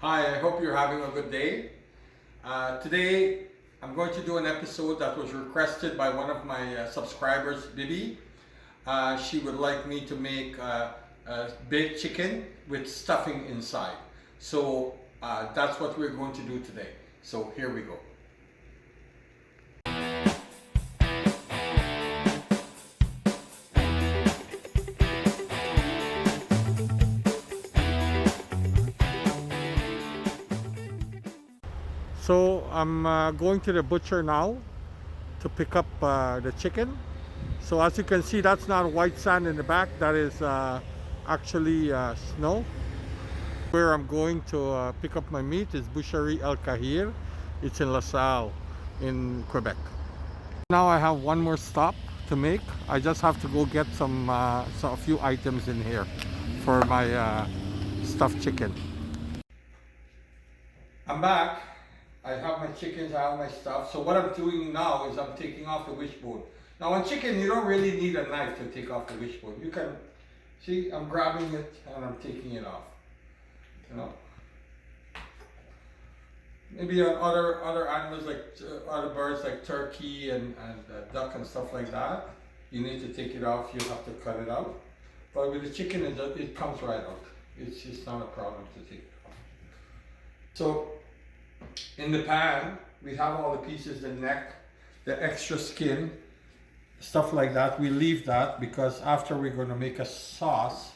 Hi, I hope you're having a good day. Today, I'm going to do an episode that was requested by one of my subscribers, Bibi. She would like me to make baked chicken with stuffing inside. So that's what we're going to do today. So here we go. So I'm going to the butcher now to pick up the chicken. So as you can see, that's not white sand in the back. That is actually snow. Where I'm going to pick up my meat is Boucherie El Kahir. It's in LaSalle in Quebec. Now I have one more stop to make. I just have to go get a few items in here for my stuffed chicken. I'm back. I have my chickens, I have my stuff. So what I'm doing now is I'm taking off the wishbone. Now on chicken, you don't really need a knife to take off the wishbone. You can, see, I'm grabbing it and I'm taking it off. You know. Maybe on other animals like other birds like turkey and duck and stuff like that, you need to take it off. You have to cut it out. But with the chicken, it comes right out. It's just not a problem to take it off. So in the pan, we have all the pieces, the neck, the extra skin, stuff like that. We leave that because after we're going to make a sauce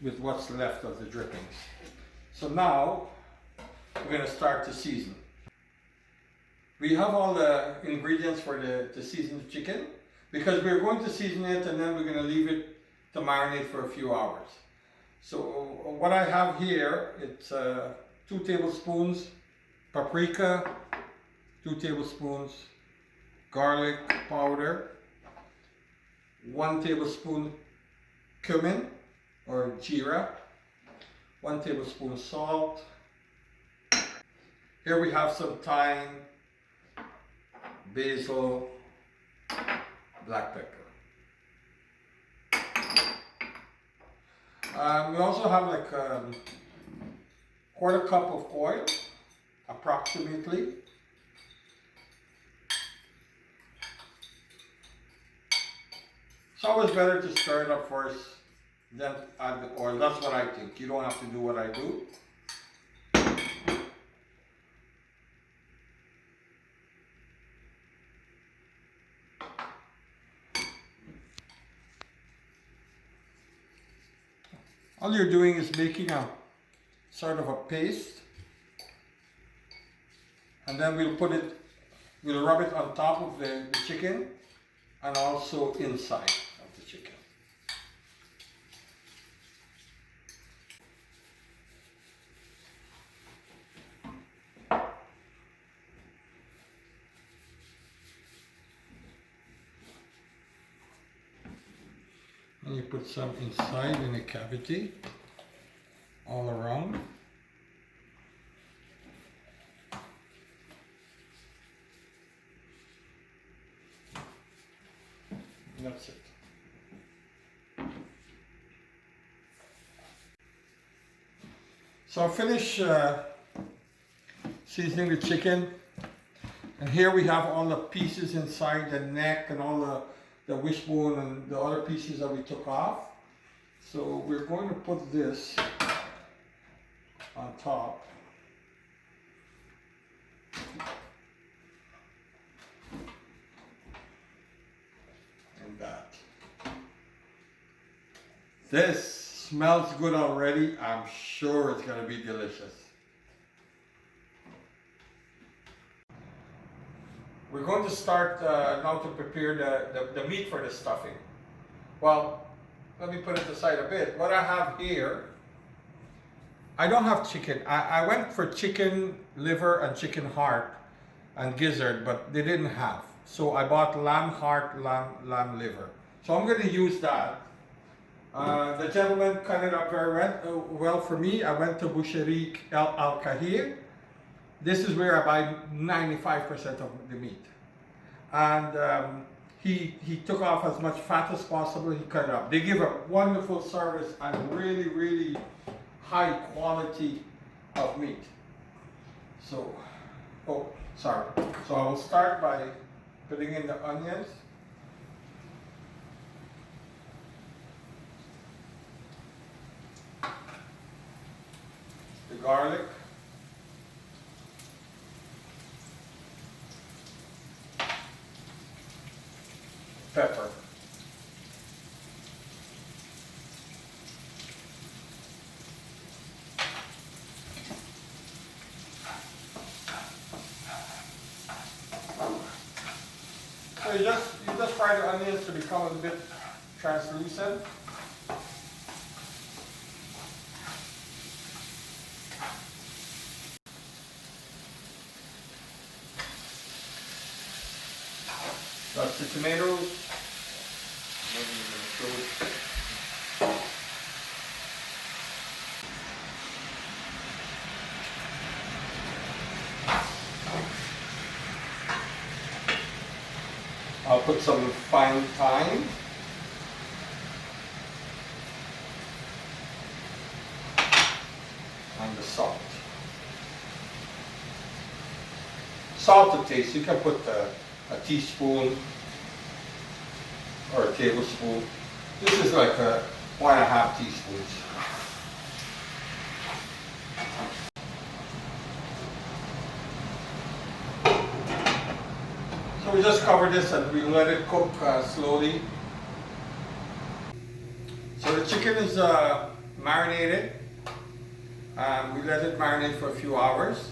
with what's left of the drippings. So now we're going to start to season. We have all the ingredients for the seasoned chicken because we're going to season it and then we're going to leave it to marinate for a few hours. So what I have here, it's 2 tablespoons paprika, 2 tablespoons garlic powder, 1 tablespoon cumin or jeera, 1 tablespoon salt. Here we have some thyme, basil, black pepper. We also have like a 1/4 cup of oil, approximately. It's always better to stir it up first, then add the oil. That's what I think. You don't have to do what I do. All you're doing is making a sort of a paste, and then we'll rub it on top of the chicken and also inside of the chicken. And you put some inside in a cavity all around. And that's it. So I'll finish seasoning the chicken. And here we have all the pieces inside, the neck and all the wishbone and the other pieces that we took off. So we're going to put this on top. And that. This smells good already. I'm sure it's going to be delicious. We're going to start now to prepare the meat for the stuffing. Well, let me put it aside a bit. What I have here, I don't have chicken. I went for chicken liver and chicken heart and gizzard, but they didn't have. So I bought lamb heart, lamb liver. So I'm going to use that. The gentleman cut it up very well for me. I went to Boucherie El Kahir. This is where I buy 95% of the meat. And he took off as much fat as possible. He cut it up. They give a wonderful service and really, really high quality of meat. So, oh, sorry. So I will start by putting in the onions. The garlic. Pepper. So you just fry the onions to become a bit translucent. That's the tomatoes. I'll put some fine thyme. And the salt. Salt to taste. You can put a teaspoon or a tablespoon. This is like 1.5 teaspoons. So we just cover this and we let it cook slowly. So the chicken is marinated. We let it marinate for a few hours.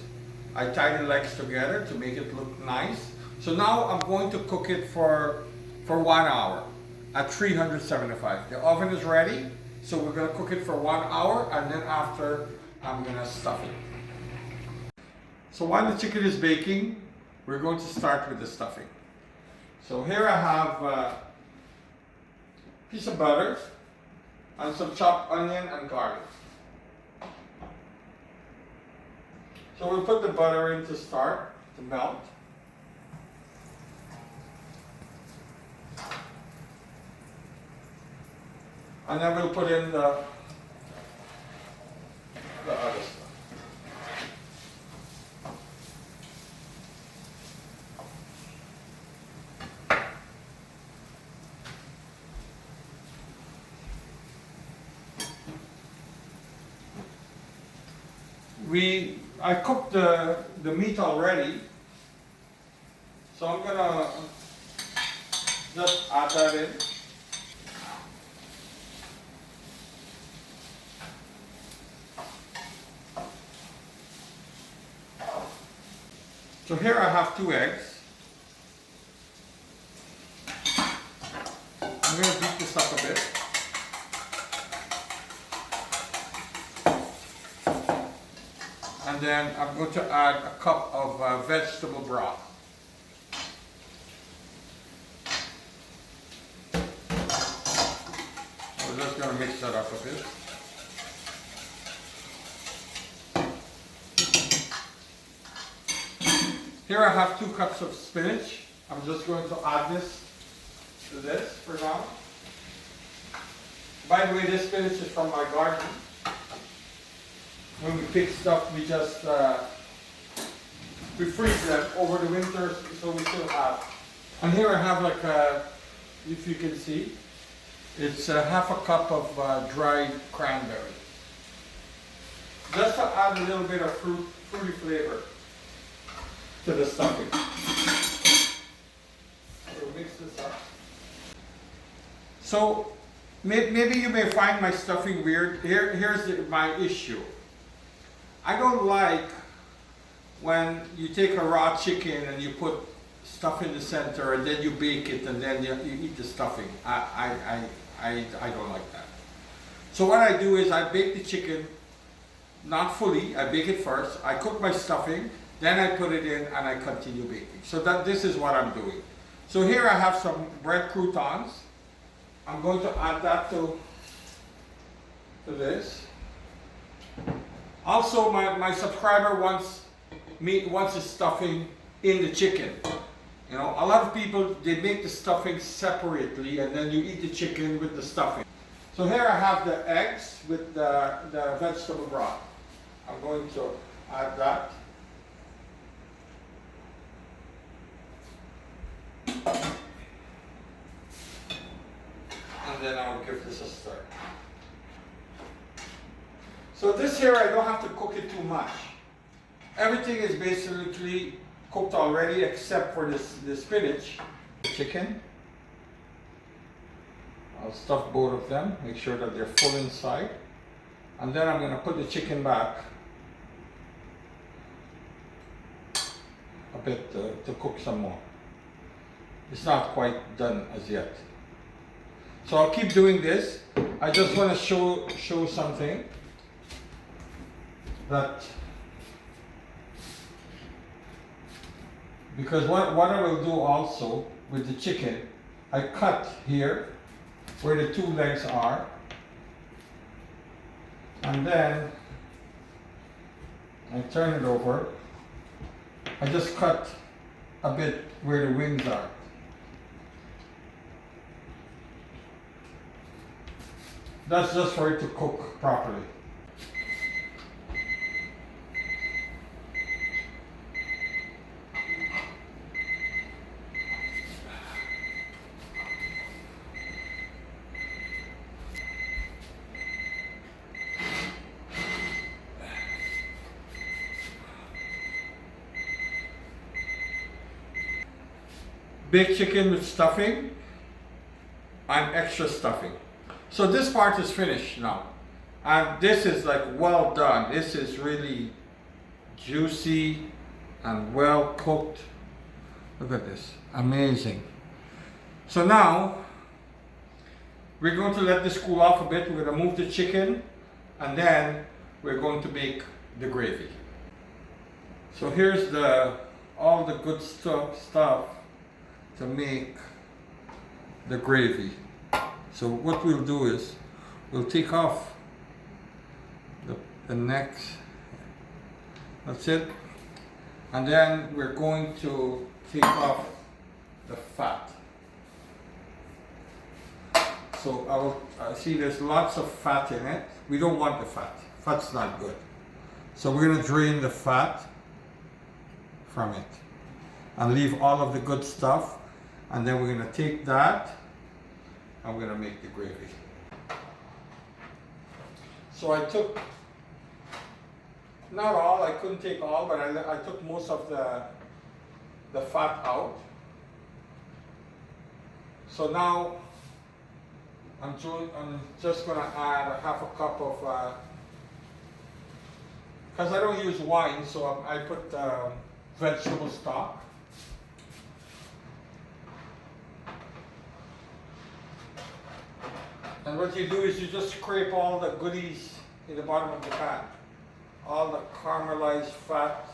I tie the legs together to make it look nice. So now I'm going to cook it for 1 hour at 375. The oven is ready, so we're going to cook it for 1 hour, and then after I'm going to stuff it. So while the chicken is baking, we're going to start with the stuffing. So here I have a piece of butter and some chopped onion and garlic. So we'll put the butter in to start to melt. And then we'll put in the other stuff. I cooked the meat already, so I'm gonna just add that in. So here I have 2 eggs. I'm going to beat this up a bit. And then I'm going to add a cup of vegetable broth. We're just going to mix that up a bit. Here I have 2 cups of spinach. I'm just going to add this to this for now. By the way, this spinach is from my garden. When we pick stuff, we just we freeze them over the winter, so we still have. And here I have like if you can see, it's half a cup of dried cranberry. Just to add a little bit of fruity flavor to the stuffing. So mix this up. So maybe you may find my stuffing weird. Here's my issue. I don't like when you take a raw chicken and you put stuff in the center and then you bake it and then you eat the stuffing. I don't like that. So what I do is I bake the chicken, not fully, I bake it first, I cook my stuffing, then I put it in and I continue baking. So this is what I'm doing. So here I have some bread croutons. I'm going to add that to this. Also, my subscriber wants the stuffing in the chicken. You know, a lot of people, they make the stuffing separately and then you eat the chicken with the stuffing. So here I have the eggs with the vegetable broth. I'm going to add that. And then I'll give this a stir. So this here, I don't have to cook it too much. Everything is basically cooked already except for the spinach. Chicken. I'll stuff both of them, make sure that they're full inside. And then I'm going to put the chicken back a bit to cook some more. It's not quite done as yet. So I'll keep doing this. I just want to show something that, because what I will do also with the chicken, I cut here where the two legs are, and then I turn it over. I just cut a bit where the wings are. That's just for it to cook properly. Baked chicken with stuffing and extra stuffing. So this part is finished now. And this is like well done. This is really juicy and well cooked. Look at this, amazing. So now we're going to let this cool off a bit. We're going to move the chicken and then we're going to make the gravy. So here's all the good stuff to make the gravy. So what we'll do is we'll take off the neck. That's it. And then we're going to take off the fat. So I see there's lots of fat in it. We don't want the fat. Fat's not good. So we're going to drain the fat from it and leave all of the good stuff. And then we're going to take that and we're going to make the gravy. So I took, not all, I couldn't take all, but I took most of the fat out. So now I'm just going to add a half a cup of, because I don't use wine, so I put vegetable stock. And what you do is you just scrape all the goodies in the bottom of the pan. All the caramelized fat.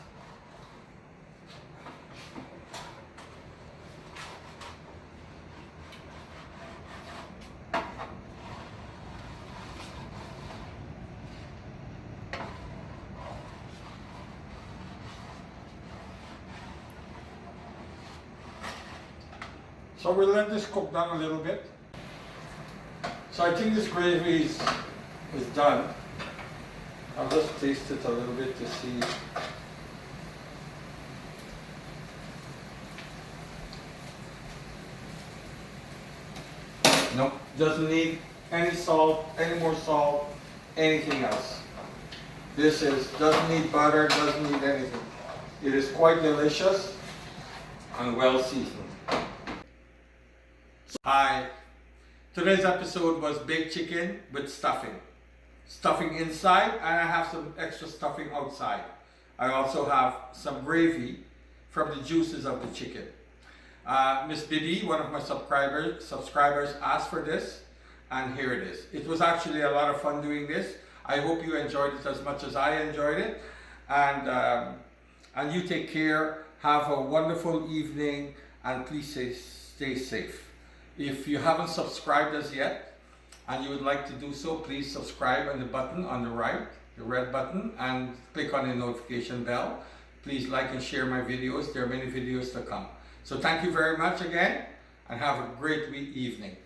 So we'll let this cook down a little bit. So I think this gravy is done. I'll just taste it a little bit to see. Nope, doesn't need any salt, any more salt, anything else. Doesn't need butter, doesn't need anything. It is quite delicious and well seasoned. Today's episode was baked chicken with stuffing. Stuffing inside, and I have some extra stuffing outside. I also have some gravy from the juices of the chicken. Miss Bibi, one of my subscribers asked for this, and here it is. It was actually a lot of fun doing this. I hope you enjoyed it as much as I enjoyed it. And you take care, have a wonderful evening, and please stay safe. If you haven't subscribed as yet and you would like to do so, please subscribe on the button on the right, the red button, and click on the notification bell. Please like and share my videos. There are many videos to come. So thank you very much again and have a great evening.